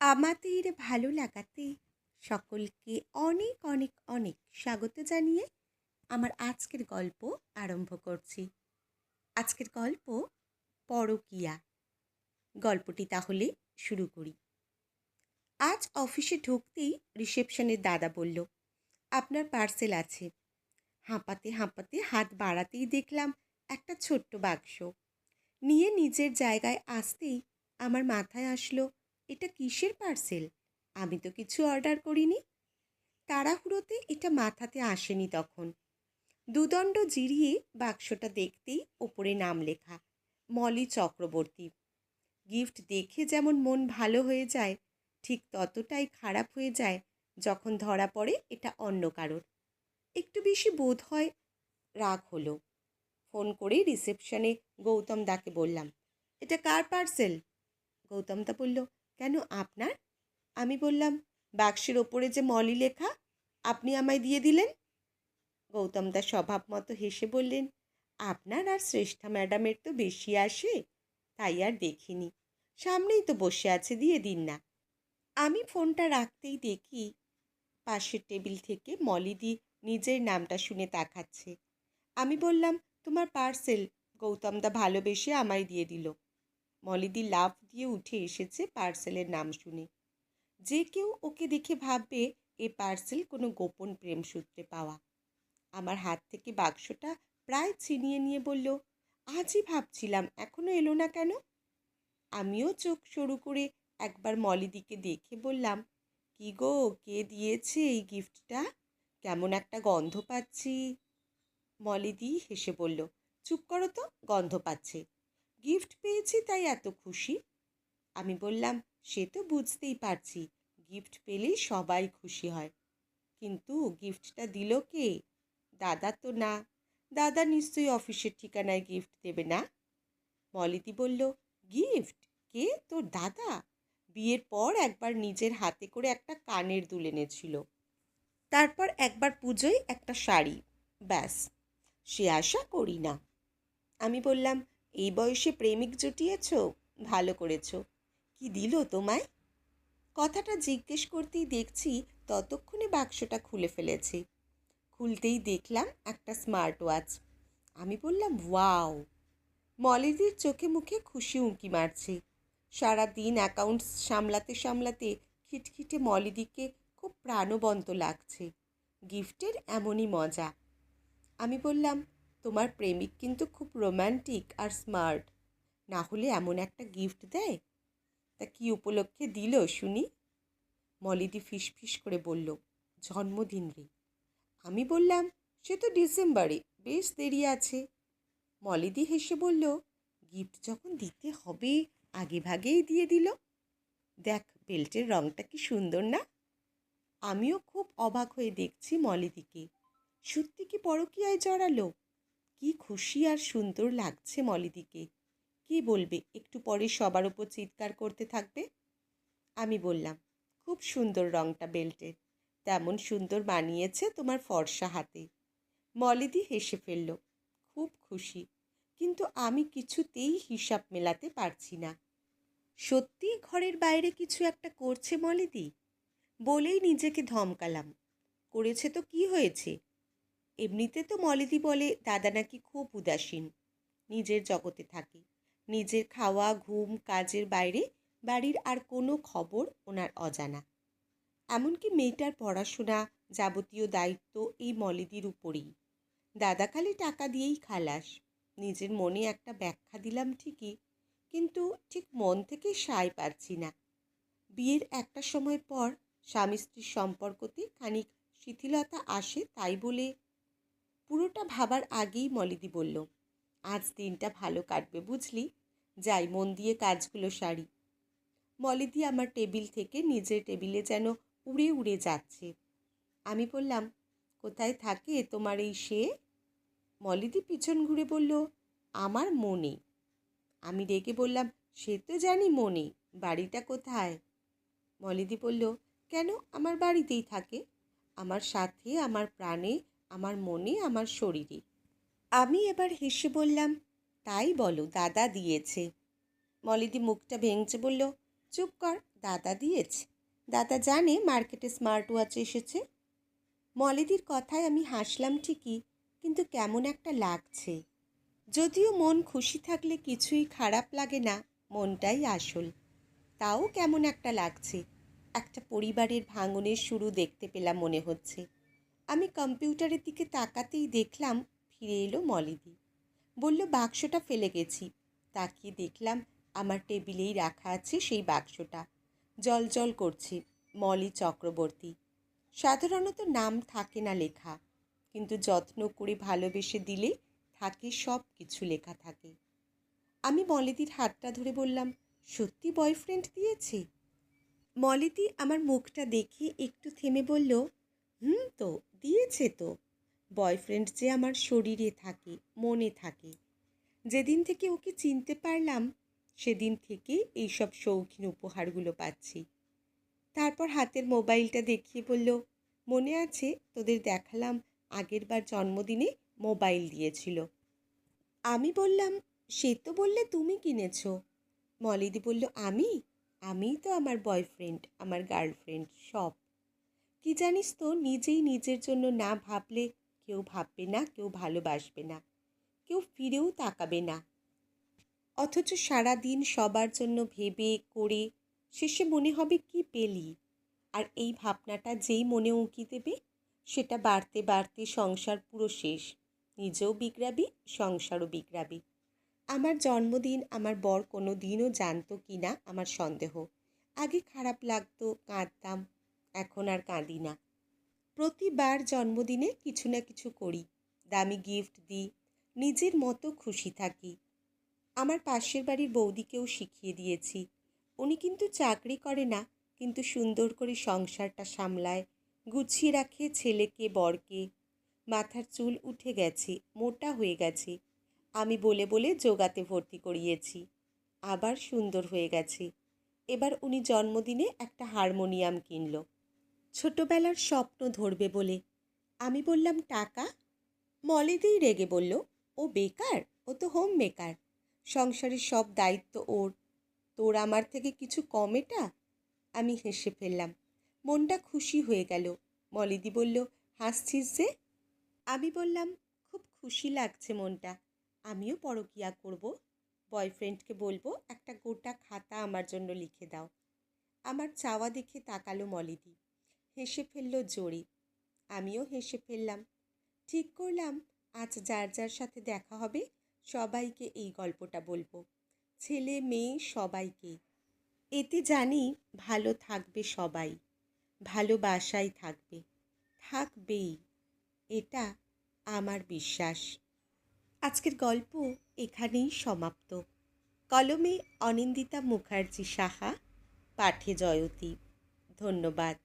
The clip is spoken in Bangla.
আমাদের ভালো লাগাতে সকলকে অনেক অনেক অনেক স্বাগত জানিয়ে আমার আজকের গল্প আরম্ভ করছি। আজকের গল্প পরকীয়া। গল্পটি তাহলে শুরু করি। আজ অফিসে ঢুকতেই রিসেপশনের দাদা বলল, আপনার পার্সেল আছে। হাঁপাতে হাঁপাতে হাত বাড়াতেই দেখলাম একটা ছোট্ট বাক্স। নিয়ে নিজের জায়গায় আসতেই আমার মাথায় আসলো, এটা কিসের পার্সেল? আমি তো কিছু অর্ডার করিনি। তাড়াহুড়োতে এটা মাথাতে আসেনি তখন। দুদণ্ড জিরিয়ে বাক্সটা দেখতেই ওপরে নাম লেখা, মলি চক্রবর্তী। গিফট দেখে যেমন মন ভালো হয়ে যায়, ঠিক ততটাই খারাপ হয়ে যায় যখন ধরা পড়ে এটা অন্য কারোর। একটু বেশি বোধ হয় রাগ হলো। ফোন করে রিসেপশনে গৌতম দাকে বললাম, এটা কার পার্সেল? গৌতম দা বলল, কেন আপনার? আমি বললাম, বাক্সের ওপরে যে মলি লেখা, আপনি আমায় দিয়ে দিলেন। গৌতম দা স্বভাব মতো হেসে বললেন, আপনার আর শ্রেষ্ঠা ম্যাডামের তো বেশি আসে, তাই আর দেখিনি। সামনেই তো বসে আছে, দিয়ে দিন না। আমি ফোনটা রাখতেই দেখি পাশের টেবিল থেকে মলিদি নিজের নামটা শুনে তাকাচ্ছে। আমি বললাম, তোমার পার্সেল গৌতমদা ভালোবেসে আমায় দিয়ে দিল। মলিদি লাফ দিয়ে উঠে এসেছে পার্সেলের নাম শুনে। যে কেউ ওকে দেখে ভাববে এ পার্সেল কোনো গোপন প্রেমসূত্রে পাওয়া। আমার হাত থেকে বাক্সটা প্রায় ছিনিয়ে নিয়ে বলল, আজই ভাবছিলাম এখনো এলো না কেন? আমিও চোখ সরু করে একবার মলিদিকে দেখে বললাম, কি গো, কে দিয়েছে এই গিফটটা? কেমন একটা গন্ধ পাচ্ছি। মলিদি হেসে বলল, চুপ করো তো, গন্ধ পাচ্ছে। গিফট পেয়েছি তাই এত খুশি। আমি বললাম, সে তো বুঝতেই পারছি, গিফট পেলেই সবাই খুশি হয়, কিন্তু গিফটটা দিল কে? দাদা তো না। দাদা নিশ্চয়ই অফিসের ঠিকানায় গিফট দেবে না। মলিদি বলল, গিফট? কে, তোর দাদা? বিয়ের পর একবার নিজের হাতে করে একটা কানের দুল এনেছিল, তারপর একবার পুজোয় একটা শাড়ি, ব্যাস, সে আশা করি না। আমি বললাম, এই বয়সে প্রেমিক জুটিয়েছ, ভালো করেছ। কি দিল তোমায়? কথাটা জিজ্ঞেস করতেই দেখছি ততক্ষণে বাক্সটা খুলে ফেলেছে। খুলতেই দেখলাম একটা স্মার্ট ওয়াচ। আমি বললাম, ওয়াও। মলিদির চোখে মুখে খুশি উঁকি মারছে। সারাদিন অ্যাকাউন্টস সামলাতে সামলাতে খিটখিটে মলিদিকে খুব প্রাণবন্ত লাগছে। গিফটের এমনই মজা। আমি বললাম, তোমার প্রেমিক কিন্তু খুব রোম্যান্টিক আর স্মার্ট, না হলে এমন একটা গিফট দেয়? তা কি উপলক্ষে দিল শুনি? মলিদি ফিসফিস করে বলল, জন্মদিন রে। আমি বললাম, সে তো ডিসেম্বরে, বেশ দেরি আছে। মলিদি হেসে বলল, গিফট যখন দিতে হবে আগে ভাগেই দিয়ে দিল। দেখ, বেল্টের রঙটা কি সুন্দর না? আমিও খুব অবাক হয়ে দেখছি মলিদিকে। সত্যি কি পরকীয়ায় জড়ালো? কি খুশি আর সুন্দর লাগছে মলিদিকে। কি বলবে, একটু পরে সবার ওপর চিৎকার করতে থাকবে। আমি বললাম, খুব সুন্দর রঙটা বেল্টের, তেমন সুন্দর মানিয়েছে তোমার ফর্সা হাতে। মলিদি হেসে ফেলল, খুব খুশি, কিন্তু আমি কিছুতেই হিসাব মেলাতে পারছি না। সত্যি ঘরের বাইরে কিছু একটা করছে মলিদি? বলেই নিজেকে ধমকালাম, করেছে তো কি হয়েছে? এমনিতে তো মলিদি বলে দাদা নাকি খুব উদাসীন, নিজের জগতে থাকে, নিজের খাওয়া ঘুম কাজের বাইরে বাড়ির আর কোনো খবর ওনার অজানা। এমনকি মেয়েটার পড়াশোনা যাবতীয় দায়িত্ব এই মলিদির উপরেই। দাদা খালি টাকা দিয়েই খালাস। নিজের মনে একটা ব্যাখ্যা দিলাম ঠিকই, কিন্তু ঠিক মন থেকে সায় পাচ্ছি না। বিয়ের একটা সময় পর স্বামী স্ত্রীর সম্পর্কতে খানিক শিথিলতা আসে, তাই বলে। পুরোটা ভাবার আগেই মলিদি বলল, আজ দিনটা ভালো কাটবে বুঝলি, যাই মন দিয়ে কাজগুলো সারি। মলিদি আমার টেবিল থেকে নিজের টেবিলে যেন উড়ে উড়ে যাচ্ছে। আমি বললাম, কোথায় থাকে তোমার এই সে? মলিদি পিছন ঘুরে বলল, আমার মনে। আমি রেগে বললাম, সে তো জানি মনে, বাড়িটা কোথায়? মলিদি বলল, কেন, আমার বাড়িতেই থাকে, আমার সাথে, আমার প্রাণে, আমার মনে, আমার শরীরে। আমি এবার হেসে বললাম, তাই বলো, দাদা দিয়েছে। মলিদি মুখটা ভেঙচে বলল, চুপ কর, দাদা দিয়েছে। দাদা জানে মার্কেটে স্মার্ট ওয়াচ এসেছে। মলিদির কথায় আমি হাসলাম ঠিকই, কিন্তু কেমন একটা লাগছে। যদিও মন খুশি থাকলে কিছুই খারাপ লাগে না, মনটাই আসল। তাও কেমন একটা লাগছে। একটা পরিবারের ভাঙনের শুরু দেখতে পেলাম মনে হচ্ছে। আমি কম্পিউটারের দিকে তাকাতেই দেখলাম ফিরে এলো মলিদি। বলল, বাক্সটা ফেলে গেছি। তাকিয়ে দেখলাম আমার টেবিলেই রাখা আছে সেই বাক্সটা। জল করছে, মলি চক্রবর্তী। সাধারণত নাম থাকে না লেখা, কিন্তু যত্ন করে ভালোবেসে দিলে থাকে, সব কিছু লেখা থাকে। আমি মলিদির হাতটা ধরে বললাম, সত্যি বয়ফ্রেন্ড দিয়েছে? মলিদি আমার মুখটা দেখে একটু থেমে বলল, তো দিয়েছে তো। বয়ফ্রেন্ড যে আমার শরীরে থাকে, মনে থাকে। যেদিন থেকে ওকে চিনতে পারলাম সেদিন থেকে এইসব শৌখিন উপহারগুলো পাচ্ছি। তারপর হাতের মোবাইলটা দেখিয়ে বলল, মনে আছে তোদের দেখালাম আগেরবার জন্মদিনে মোবাইল দিয়েছিল? আমি বললাম, সে তো বললে তুমি কিনেছ। মলিদি বলল, আমিই তো আমার বয়ফ্রেন্ড, আমার গার্লফ্রেন্ড, সব। কি জানিস তো, নিজেই নিজের জন্য না ভাবলে কেউ ভাববে না, কেউ ভালোবাসবে না, কেউ ফিরেও তাকাবে না। অথচ সারা দিন সবার জন্য ভেবে করে শেষে মনে হবে কি পেলি। আর এই ভাবনাটা যেই মনে উঁকি দেবে, সেটা বাড়তে বাড়তে সংসার পুরো শেষ। নিজেও বিগড়াবি, সংসারও বিগড়াবি। আমার জন্মদিন আমার বর কোনো দিনও জানতো কি না আমার সন্দেহ। আগে খারাপ লাগতো, কাঁদতাম, এখন আর কাঁদি না। প্রতিবার জন্মদিনে কিছু না কিছু করি, দামি গিফট দিই, নিজের মতো খুশি থাকি। আমার পাশের বাড়ির বৌদিকেও শিখিয়ে দিয়েছি। উনি কিন্তু চাকরি করে না, কিন্তু সুন্দর করে সংসারটা সামলায়, গুছিয়ে রাখে ছেলেকে বরকে। মাথার চুল উঠে গেছে, মোটা হয়ে গেছে। আমি বলে বলে যোগাতে ভর্তি করিয়েছি, আবার সুন্দর হয়ে গেছে। এবার উনি জন্মদিনে একটা হারমোনিয়াম কিনল, ছোটবেলার স্বপ্ন ধরবে বলে। আমি বললাম, টাকা? মলিদিই রেগে বলল, ও বেকার, ও তো হোম মেকার, সংসারের সব দায়িত্ব ওর, তোর আমার থেকে কিছু কম এটা? আমি হেসে ফেললাম, মনটা খুশি হয়ে গেল। মলিদি বলল, হাসছিস যে? আমি বললাম, খুব খুশি লাগছে মনটা। আমিও পরকিয়া করব। বয়ফ্রেন্ডকে বলবো একটা গোটা খাতা আমার জন্য লিখে দাও। আমার চাওয়া দেখে তাকালো মলিদি, হেসে ফেলল জোরে। আমিও হেসে ফেললাম। ঠিক করলাম আজ যার যার সাথে দেখা হবে সবাইকে এই গল্পটা বলবো, ছেলে মেয়ে সবাইকে। এতে জানি ভালো থাকবে সবাই, ভালোবাসাই থাকবে, থাকবেই, এটা আমার বিশ্বাস। আজকের গল্প এখানেই সমাপ্ত। কলমে অনিন্দিতা মুখার্জি সাহা, পাঠে জয়তী। ধন্যবাদ।